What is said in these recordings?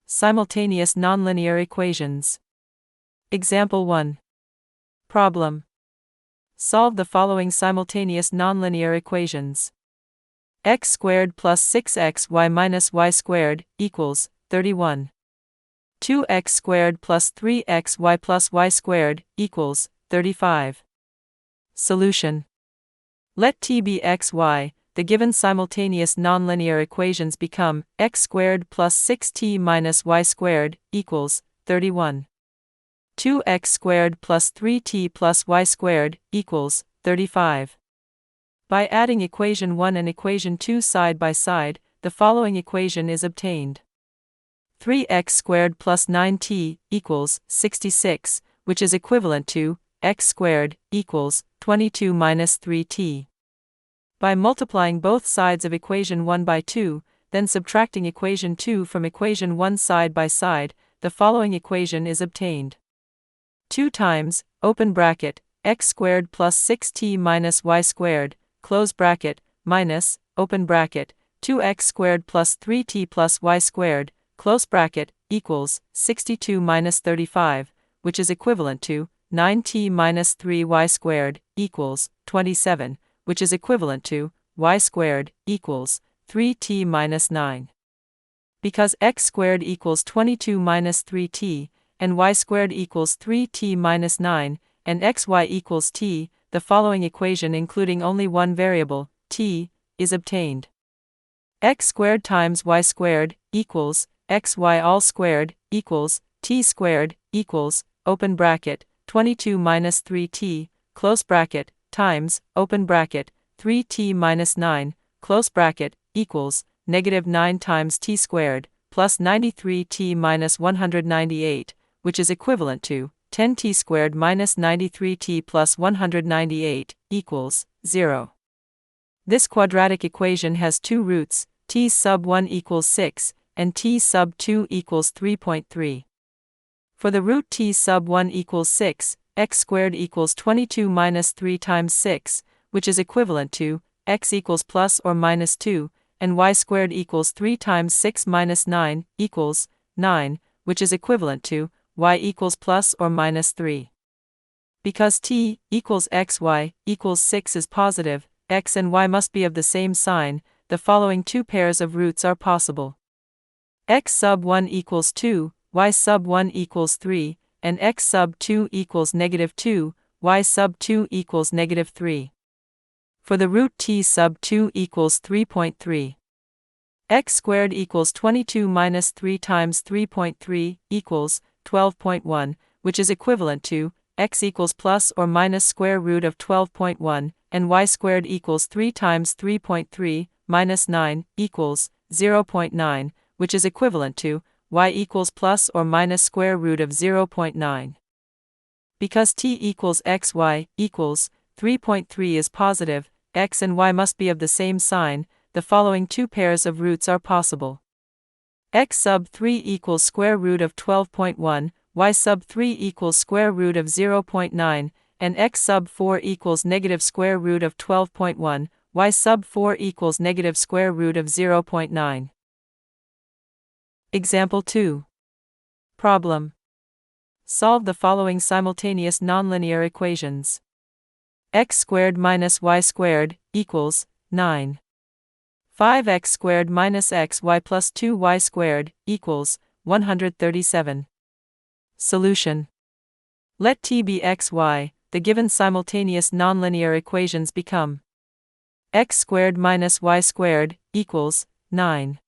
Simultaneous nonlinear equations. Example 1. Problem. Solve the following simultaneous nonlinear equations. X squared plus 6xy minus y squared equals 31. 2x squared plus 3xy plus y squared equals 35. Solution. Let t be xy. The given simultaneous nonlinear equations become x squared plus 6t minus y squared equals 31. 2x squared plus 3t plus y squared equals 35. By adding equation 1 and equation 2 side by side, the following equation is obtained. 3x squared plus 9t equals 66, which is equivalent to x squared equals 22 minus 3t. By multiplying both sides of equation 1 by 2, then subtracting equation 2 from equation 1 side by side, the following equation is obtained. 2 times, open bracket, x squared plus 6t minus y squared, close bracket, minus, open bracket, 2x squared plus 3t plus y squared, close bracket, equals 62 minus 35, which is equivalent to 9t minus 3y squared, equals 27, which is equivalent to y squared equals 3t minus 9. Because x squared equals 22 minus 3t, and y squared equals 3t minus 9, and xy equals t, the following equation including only one variable, t, is obtained. X squared times y squared equals xy all squared equals t squared equals, open bracket, 22 minus 3t, close bracket, times, open bracket, 3t minus 9, close bracket, equals, negative 9 times t squared, plus 93t minus 198, which is equivalent to 10t squared minus 93t plus 198, equals 0. This quadratic equation has two roots, t sub 1 equals 6, and t sub 2 equals 3.3. For the root t sub 1 equals 6, x squared equals 22 minus 3 times 6, which is equivalent to x equals plus or minus 2, and y squared equals 3 times 6 minus 9 equals 9, which is equivalent to y equals plus or minus 3. Because t equals xy equals 6 is positive, x and y must be of the same sign, the following two pairs of roots are possible. X sub 1 equals 2, y sub 1 equals 3, and x sub 2 equals negative 2, y sub 2 equals negative 3. For the root t sub 2 equals 3.3. X squared equals 22 minus 3 times 3.3 equals 12.1, which is equivalent to x equals plus or minus square root of 12.1, and y squared equals 3 times 3.3 minus 9 equals 0.9, which is equivalent to y equals plus or minus square root of 0.9. Because t equals xy equals 3.3 is positive, x and y must be of the same sign, the following two pairs of roots are possible. X sub 3 equals square root of 12.1, y sub 3 equals square root of 0.9, and x sub 4 equals negative square root of 12.1, y sub 4 equals negative square root of 0.9. Example 2. Problem. Solve the following simultaneous nonlinear equations. X squared minus y squared equals 9. 5x squared minus xy plus 2y squared equals 137. Solution. Let t be xy. The given simultaneous nonlinear equations become x squared minus y squared equals 9.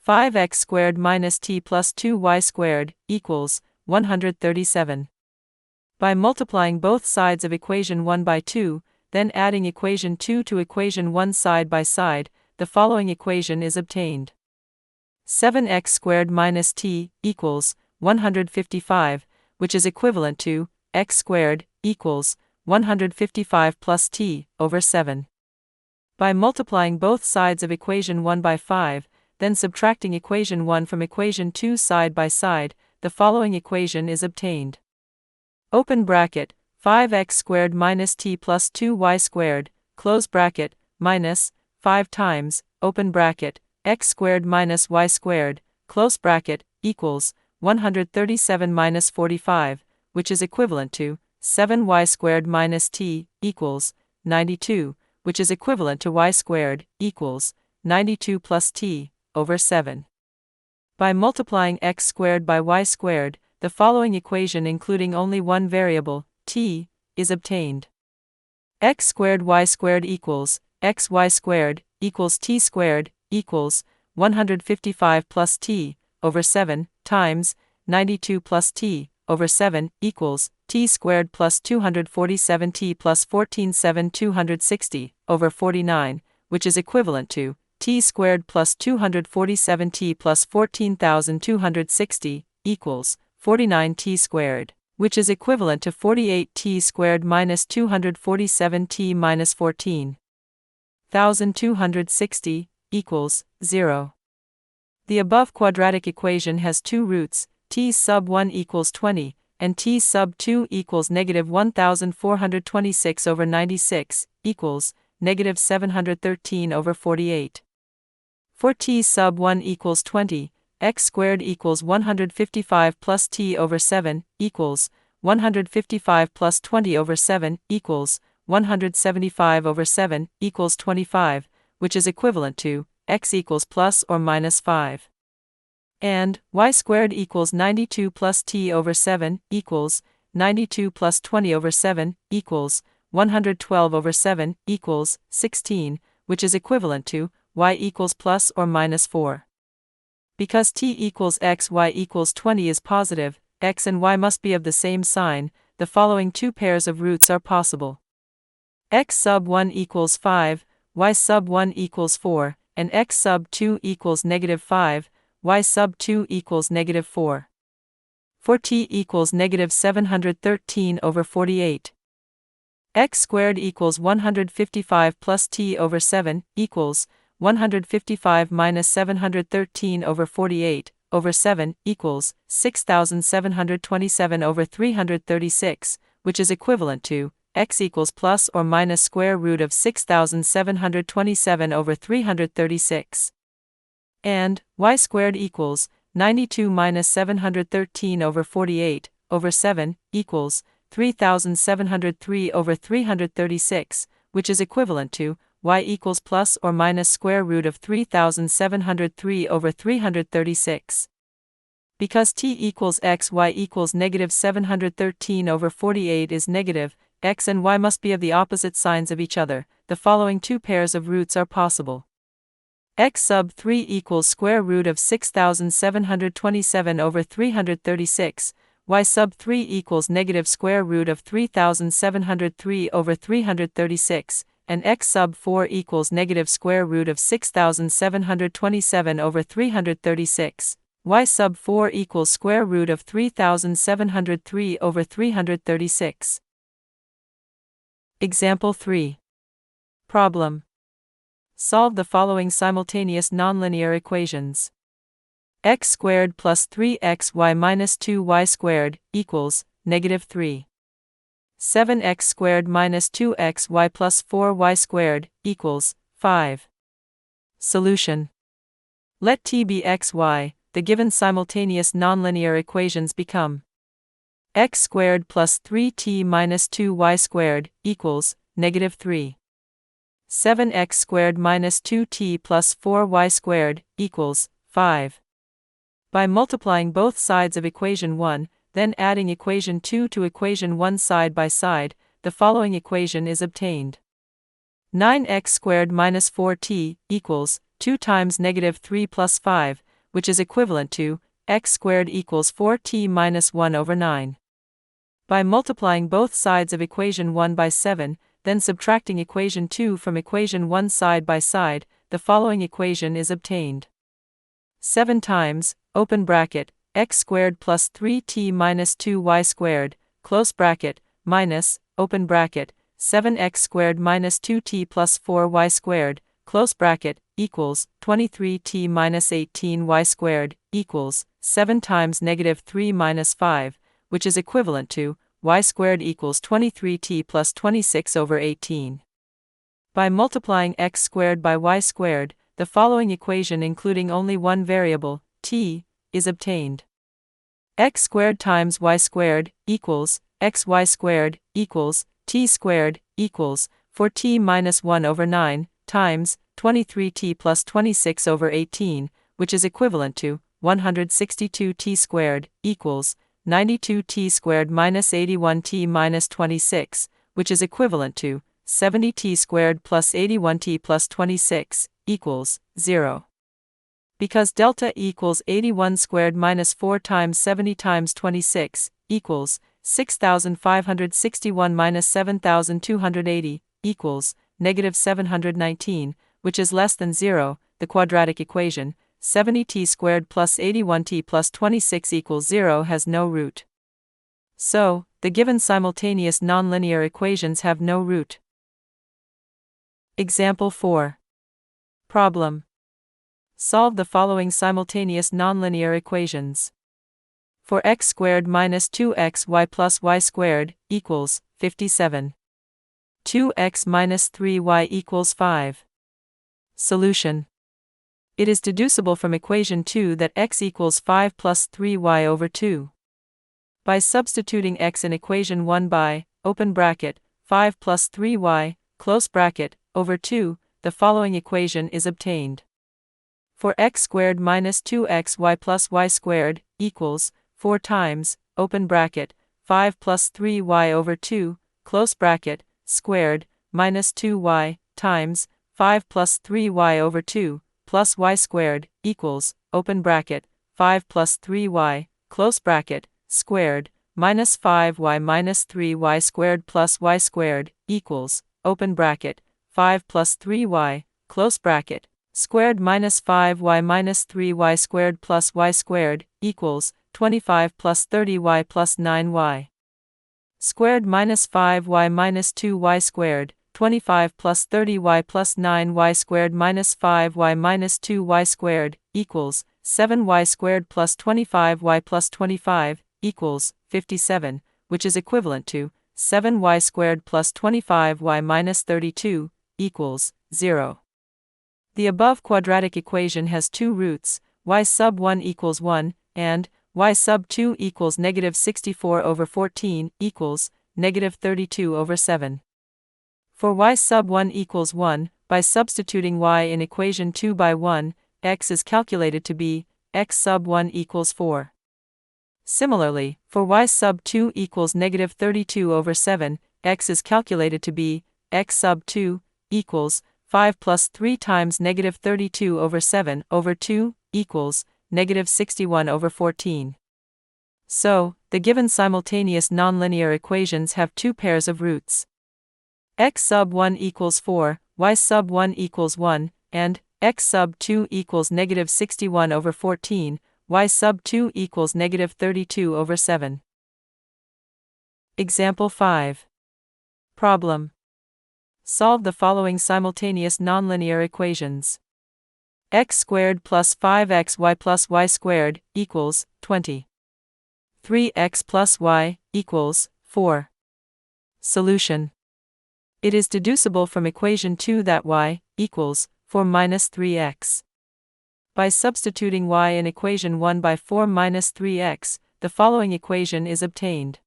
5x squared minus t plus 2y squared equals 137. By multiplying both sides of equation 1 by 2, then adding equation 2 to equation 1 side by side, the following equation is obtained. 7x squared minus t equals 155, which is equivalent to x squared equals 155 plus t over 7. By multiplying both sides of equation 1 by 5, then subtracting equation 1 from equation 2 side by side, the following equation is obtained. Open bracket, 5x squared minus t plus 2y squared, close bracket, minus 5 times, open bracket, x squared minus y squared, close bracket, equals 137 minus 45, which is equivalent to 7y squared minus t equals 92, which is equivalent to y squared equals 92 plus t over 7. By multiplying x squared by y squared, the following equation including only one variable, t, is obtained. X squared y squared equals xy squared equals t squared equals 155 plus t over 7 times 92 plus t over 7 equals t squared plus 247t plus 14 260 over 49, which is equivalent to t squared plus 247t plus 14,260 equals 49t squared, which is equivalent to 48t squared minus 247t minus 14,260 equals 0. The above quadratic equation has two roots, t sub 1 equals 20, and t sub 2 equals negative 1426 over 96, equals negative 713 over 48. For t sub 1 equals 20, x squared equals 155 plus t over 7, equals 155 plus 20 over 7, equals 175 over 7, equals 25, which is equivalent to x equals plus or minus 5. And y squared equals 92 plus t over 7, equals 92 plus 20 over 7, equals 112 over 7, equals 16, which is equivalent to y equals plus or minus 4. Because t equals x, y equals 20 is positive, x and y must be of the same sign, the following two pairs of roots are possible. X sub 1 equals 5, y sub 1 equals 4, and x sub 2 equals negative 5, y sub 2 equals negative 4. For t equals negative 713 over 48. X squared equals 155 plus t over 7, equals 155 minus 713 over 48, over 7, equals 6,727 over 336, which is equivalent to x equals plus or minus square root of 6,727 over 336. And y squared equals 92 minus 713 over 48, over 7, equals 3,703 over 336, which is equivalent to y equals plus or minus square root of 3,703 over 336. Because t equals x, y equals negative 713 over 48 is negative, x and y must be of the opposite signs of each other, the following two pairs of roots are possible. X sub 3 equals square root of 6,727 over 336, y sub 3 equals negative square root of 3,703 over 336, and x sub 4 equals negative square root of 6,727 over 336, y sub 4 equals square root of 3,703 over 336. Example 3. Problem. Solve the following simultaneous nonlinear equations. X squared plus 3xy minus 2y squared equals negative 3. 7x squared minus 2xy plus 4y squared equals 5. Solution. Let t be xy, the given simultaneous nonlinear equations become x squared plus 3t minus 2y squared equals negative 3. 7x squared minus 2t plus 4y squared equals 5. By multiplying both sides of equation 1, then adding equation 2 to equation 1 side by side, the following equation is obtained. 9x squared minus 4t equals 2 times negative 3 plus 5, which is equivalent to x squared equals 4t minus 1 over 9. By multiplying both sides of equation 1 by 7, then subtracting equation 2 from equation 1 side by side, the following equation is obtained. 7 times, open bracket, x squared plus 3t minus 2y squared, close bracket, minus, open bracket, 7x squared minus 2t plus 4y squared, close bracket, equals 23t minus 18y squared, equals 7 times negative 3 minus 5, which is equivalent to y squared equals 23t plus 26 over 18. By multiplying x squared by y squared, the following equation including only one variable, t, is obtained. X squared times y squared equals xy squared equals t squared equals 4t minus 1 over 9 times 23t plus 26 over 18, which is equivalent to 162t squared equals 92t squared minus 81t minus 26, which is equivalent to 70t squared plus 81t plus 26 equals 0. Because delta equals 81 squared minus 4 times 70 times 26 equals 6,561 minus 7,280 equals negative 719, which is less than 0, the quadratic equation 70t squared plus 81t plus 26 equals 0 has no root. So, the given simultaneous nonlinear equations have no root. Example 4. Problem. Solve the following simultaneous nonlinear equations. For x squared minus 2xy plus y squared equals 57. 2x minus 3y equals 5. Solution. It is deducible from equation 2 that x equals 5 plus 3y over 2. By substituting x in equation 1 by, open bracket, 5 plus 3y, close bracket, over 2, the following equation is obtained. For x squared minus 2xy plus y squared equals 4 times, open bracket, 5 plus 3y over 2, close bracket, squared, minus 2y, times, 5 plus 3y over 2, plus y squared, equals, open bracket, 5 plus 3y, close bracket, squared, minus 5y minus 3y squared plus y squared, equals, open bracket, 5 plus 3y, close bracket, squared minus 5y minus 3y squared plus y squared, equals, 25 plus 30y plus 9y. Squared minus 5y minus 2y squared, 25 plus 30y plus 9y squared minus 5y minus 2y squared, equals, 7y squared plus 25y plus 25, equals, 57, which is equivalent to, 7y squared plus 25y minus 32, equals, 0. The above quadratic equation has two roots, y sub 1 equals 1, and y sub 2 equals negative 64 over 14 equals negative 32 over 7. For y sub 1 equals 1, by substituting y in equation 2 by 1, x is calculated to be x sub 1 equals 4. Similarly, for y sub 2 equals negative 32 over 7, x is calculated to be x sub 2 equals 5 plus 3 times negative 32 over 7 over 2 equals negative 61 over 14. So, the given simultaneous nonlinear equations have two pairs of roots. X sub 1 equals 4, y sub 1 equals 1, and x sub 2 equals negative 61 over 14, y sub 2 equals negative 32 over 7. Example 5. Problem. Solve the following simultaneous nonlinear equations. X squared plus 5xy plus y squared equals 20. 3x plus y equals 4. Solution. It is deducible from equation 2 that y equals 4 minus 3x. By substituting y in equation 1 by 4 minus 3x, the following equation is obtained.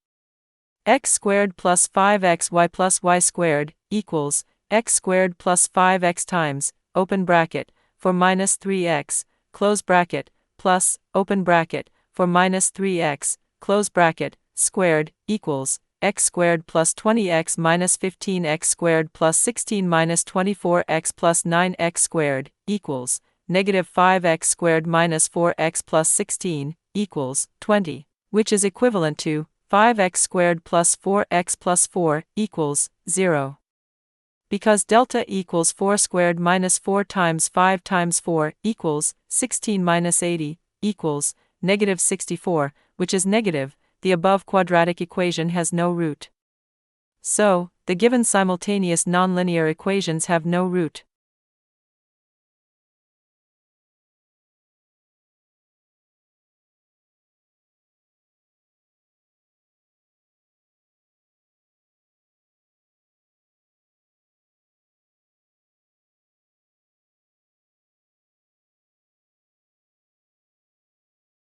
X squared plus 5xy plus y squared equals x squared plus 5x times, open bracket, 4 minus 3x, close bracket, plus, open bracket, 4 minus 3x, close bracket, squared, equals, x squared plus 20x minus 15x squared plus 16 minus 24x plus 9x squared, equals, negative 5x squared minus 4x plus 16, equals, 20, which is equivalent to, 5x squared plus 4x plus 4 equals 0. Because delta equals 4 squared minus 4 times 5 times 4 equals 16 minus 80 equals negative 64, which is negative, the above quadratic equation has no root. So, the given simultaneous nonlinear equations have no root.